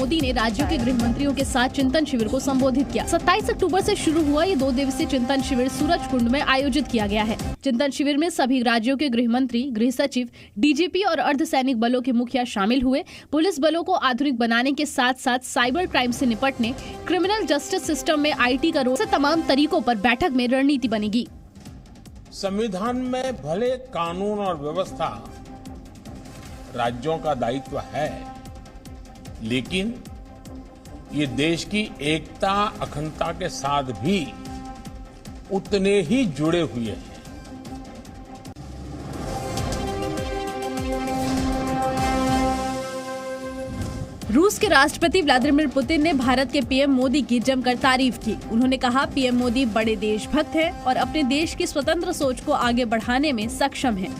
मोदी ने राज्यों के गृह मंत्रियों के साथ चिंतन शिविर को संबोधित किया। 27 अक्टूबर से शुरू हुआ ये 2 दिवसीय चिंतन शिविर सूरजकुंड में आयोजित किया गया है। चिंतन शिविर में सभी राज्यों के गृह मंत्री, गृह सचिव, डीजीपी और अर्धसैनिक बलों के मुखिया शामिल हुए। पुलिस बलों को आधुनिक बनाने के साथ साथ साइबर क्राइम से निपटने, क्रिमिनल जस्टिस सिस्टम में IT का रोल से तमाम तरीकों पर बैठक में रणनीति बनेगी। संविधान में भले कानून और व्यवस्था राज्यों का दायित्व है, लेकिन ये देश की एकता, अखंडता के साथ भी उतने ही जुड़े हुए हैं। रूस के राष्ट्रपति व्लादिमीर पुतिन ने भारत के PM मोदी की जमकर तारीफ की। उन्होंने कहा, PM मोदी बड़े देशभक्त हैं और अपने देश की स्वतंत्र सोच को आगे बढ़ाने में सक्षम हैं।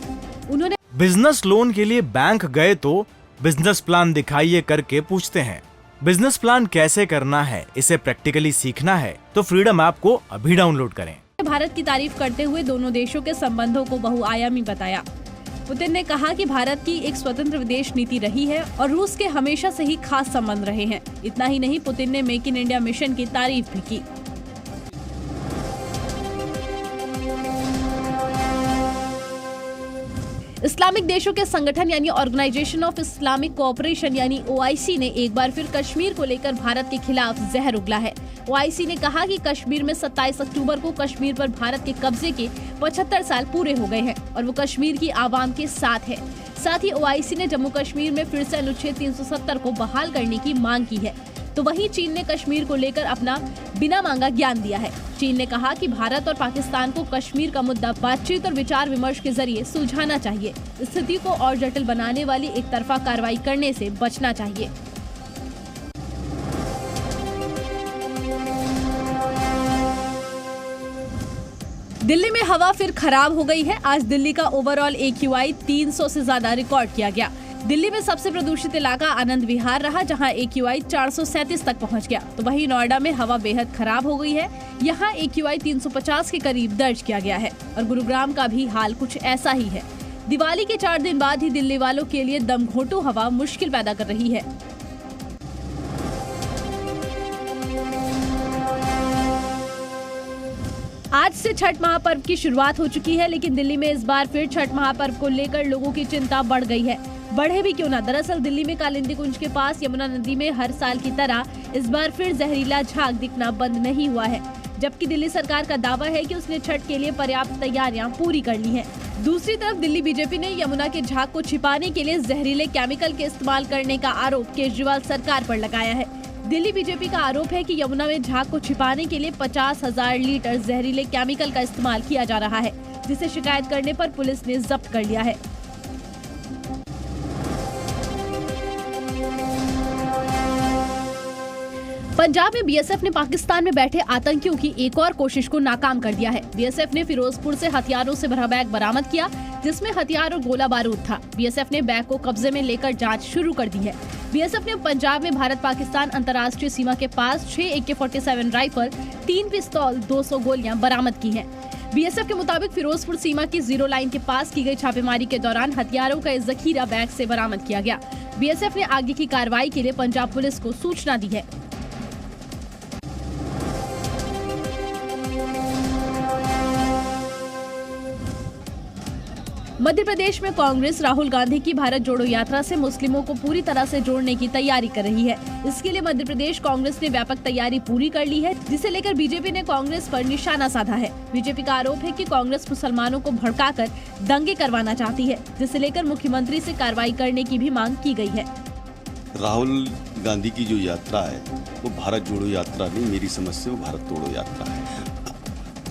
उन्होंने बिजनेस लोन के लिए बैंक गए तो बिजनेस प्लान दिखाइए करके पूछते हैं। बिजनेस प्लान कैसे करना है, इसे प्रैक्टिकली सीखना है तो फ्रीडम ऐप को अभी डाउनलोड करें। भारत की तारीफ करते हुए दोनों देशों के संबंधों को बहुआयामी बताया। पुतिन ने कहा कि भारत की एक स्वतंत्र विदेश नीति रही है और रूस के हमेशा से ही खास संबंध रहे हैं। इतना ही नहीं, पुतिन ने मेक इन इंडिया मिशन की तारीफ भी की। इस्लामिक देशों के संगठन यानी ऑर्गेनाइजेशन ऑफ इस्लामिक कोऑपरेशन यानी OIC ने एक बार फिर कश्मीर को लेकर भारत के खिलाफ जहर उगला है। OIC ने कहा कि कश्मीर में 27 अक्टूबर को कश्मीर पर भारत के कब्जे के 75 साल पूरे हो गए हैं और वो कश्मीर की आवाम के साथ है। साथ ही OIC ने जम्मू कश्मीर में फिर से अनुच्छेद 370 को बहाल करने की मांग की है। तो वहीं चीन ने कश्मीर को लेकर अपना बिना मांगा ज्ञान दिया है। चीन ने कहा कि भारत और पाकिस्तान को कश्मीर का मुद्दा बातचीत और विचार विमर्श के जरिए सुलझाना चाहिए। स्थिति को और जटिल बनाने वाली एक तरफा कार्रवाई करने से बचना चाहिए। दिल्ली में हवा फिर खराब हो गई है। आज दिल्ली का ओवरऑल AQI 300 से ज्यादा रिकॉर्ड किया गया। दिल्ली में सबसे प्रदूषित इलाका आनंद विहार रहा, जहां AQI 437 तक पहुंच गया। तो वहीं नोएडा में हवा बेहद खराब हो गई है। यहां AQI 350 के करीब दर्ज किया गया है और गुरुग्राम का भी हाल कुछ ऐसा ही है। दिवाली के 4 दिन बाद ही दिल्ली वालों के लिए दमघोंटू हवा मुश्किल पैदा कर रही है। आज से छठ महापर्व की शुरुआत हो चुकी है, लेकिन दिल्ली में इस बार फिर छठ महापर्व को लेकर लोगों की चिंता बढ़ गई है। बढ़े भी क्यों ना, दरअसल दिल्ली में कालिंदी कुंज के पास यमुना नदी में हर साल की तरह इस बार फिर जहरीला झाग दिखना बंद नहीं हुआ है, जबकि दिल्ली सरकार का दावा है कि उसने छठ के लिए पर्याप्त तैयारियां पूरी कर ली हैं। दूसरी तरफ दिल्ली बीजेपी ने यमुना के झाग को छिपाने के लिए जहरीले केमिकल के इस्तेमाल करने का आरोप केजरीवाल सरकार पर लगाया है। दिल्ली बीजेपी का आरोप है कि यमुना में झाग को छिपाने के लिए 50,000 लीटर जहरीले केमिकल का इस्तेमाल किया जा रहा है, जिसे शिकायत करने पर पुलिस ने जब्त कर लिया है। पंजाब में BSF ने पाकिस्तान में बैठे आतंकियों की एक और कोशिश को नाकाम कर दिया है। BSF ने फिरोजपुर से हथियारों से भरा बैग बरामद किया, जिसमें हथियार और गोला बारूद था। BSF ने बैग को कब्जे में लेकर जांच शुरू कर दी है। BSF ने पंजाब में भारत पाकिस्तान अंतर्राष्ट्रीय सीमा के पास 6 AK-47 राइफल, 3 पिस्तौल, 200 गोलियां बरामद की हैं। BSF के मुताबिक फिरोजपुर सीमा की जीरो लाइन के पास की गई छापेमारी के दौरान हथियारों का जखीरा बैग से बरामद किया गया। BSF ने आगे की कार्रवाई के लिए पंजाब पुलिस को सूचना दी है। मध्य प्रदेश में कांग्रेस राहुल गांधी की भारत जोड़ो यात्रा से मुस्लिमों को पूरी तरह से जोड़ने की तैयारी कर रही है। इसके लिए मध्य प्रदेश कांग्रेस ने व्यापक तैयारी पूरी कर ली है, जिसे लेकर बीजेपी ने कांग्रेस पर निशाना साधा है। बीजेपी का आरोप है कि कांग्रेस मुसलमानों को भड़काकर दंगे करवाना चाहती है, जिसे लेकर मुख्यमंत्री से कार्रवाई करने की भी मांग की गई है। राहुल गांधी की जो यात्रा है वो भारत जोड़ो यात्रा नहीं, मेरी समझ से वो भारत तोड़ो यात्रा है।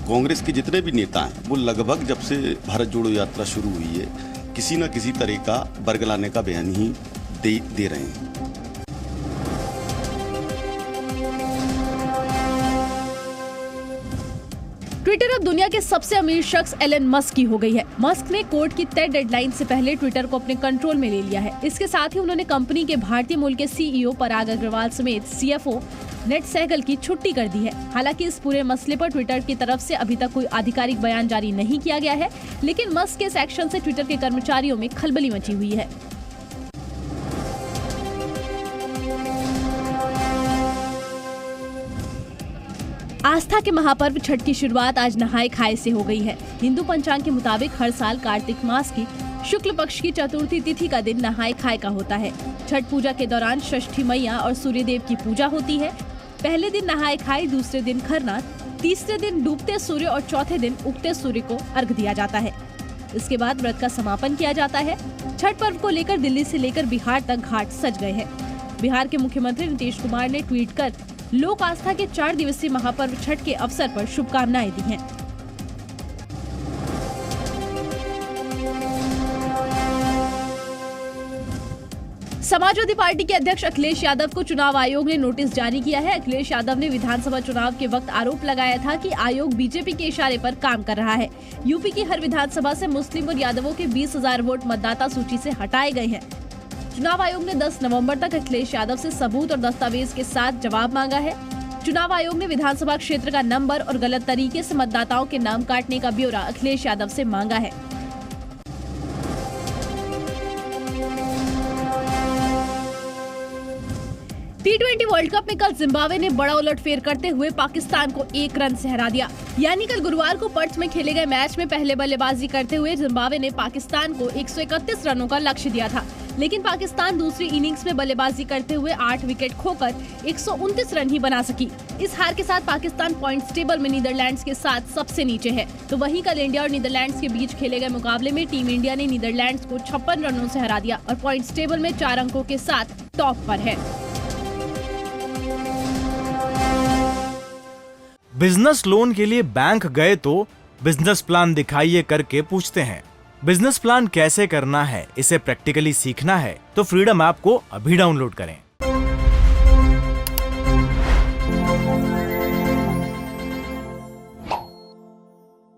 कांग्रेस के जितने भी नेता हैं वो लगभग जब से भारत जोड़ो यात्रा शुरू हुई है किसी न किसी तरह का बरगलाने का बयान ही दे रहे हैं। ट्विटर अब दुनिया के सबसे अमीर शख्स एलन मस्क की हो गई है। मस्क ने कोर्ट की तय डेडलाइन से पहले ट्विटर को अपने कंट्रोल में ले लिया है। इसके साथ ही उन्होंने कंपनी के भारतीय मूल के CEO पराग अग्रवाल समेत CFO नेट सहगल की छुट्टी कर दी है। हालांकि इस पूरे मसले पर ट्विटर की तरफ से अभी तक कोई आधिकारिक बयान जारी नहीं किया गया है, लेकिन मस्क के इस एक्शन से ट्विटर के कर्मचारियों में खलबली मची हुई है। आस्था के महापर्व छठ की शुरुआत आज नहाय खाए से हो गई है। हिंदू पंचांग के मुताबिक हर साल कार्तिक मास की शुक्ल पक्ष की चतुर्थी तिथि का दिन नहाय खाए का होता है। छठ पूजा के दौरान षष्ठी मैया और सूर्यदेव की पूजा होती है। पहले दिन नहाय खाए, दूसरे दिन खरना, तीसरे दिन डूबते सूर्य और चौथे दिन उगते सूर्य को अर्घ दिया जाता है। इसके बाद व्रत का समापन किया जाता है। छठ पर्व को लेकर दिल्ली से लेकर बिहार तक घाट सज गए हैं। बिहार के मुख्यमंत्री नीतीश कुमार ने ट्वीट कर लोक आस्था के 4 दिवसीय महापर्व छठ के अवसर पर शुभकामनाएं दी हैं। समाजवादी पार्टी के अध्यक्ष अखिलेश यादव को चुनाव आयोग ने नोटिस जारी किया है। अखिलेश यादव ने विधानसभा चुनाव के वक्त आरोप लगाया था कि आयोग बीजेपी के इशारे पर काम कर रहा है। यूपी की हर विधानसभा से मुस्लिम और यादवों के 20,000 वोट मतदाता सूची से हटाए गए हैं। चुनाव आयोग ने 10 नवंबर तक अखिलेश यादव से सबूत और दस्तावेज के साथ जवाब मांगा है। चुनाव आयोग ने विधानसभा क्षेत्र का नंबर और गलत तरीके से मतदाताओं के नाम काटने का ब्यौरा अखिलेश यादव से मांगा है। T20 वर्ल्ड कप में कल जिम्बाब्वे ने बड़ा उलटफेर करते हुए पाकिस्तान को 1 रन से हरा दिया। यानी कल गुरुवार को पर्थ में खेले गए मैच में पहले बल्लेबाजी करते हुए जिम्बाब्वे ने पाकिस्तान को 131 रनों का लक्ष्य दिया था, लेकिन पाकिस्तान दूसरी इनिंग्स में बल्लेबाजी करते हुए 8 विकेट खोकर 129 रन ही बना सकी। इस हार के साथ पाकिस्तान पॉइंट्स टेबल में नीदरलैंड्स के साथ सबसे नीचे है। तो वहीं कल इंडिया और नीदरलैंड्स के बीच खेले गए मुकाबले में टीम इंडिया ने नीदरलैंड्स को 56 रनों से हरा दिया और पॉइंट्स टेबल में 4 अंकों के साथ टॉप पर है। बिजनेस लोन के लिए बैंक गए तो बिजनेस प्लान दिखाइए करके पूछते हैं। बिजनेस प्लान कैसे करना है, इसे प्रैक्टिकली सीखना है तो फ्रीडम ऐप को अभी डाउनलोड करें।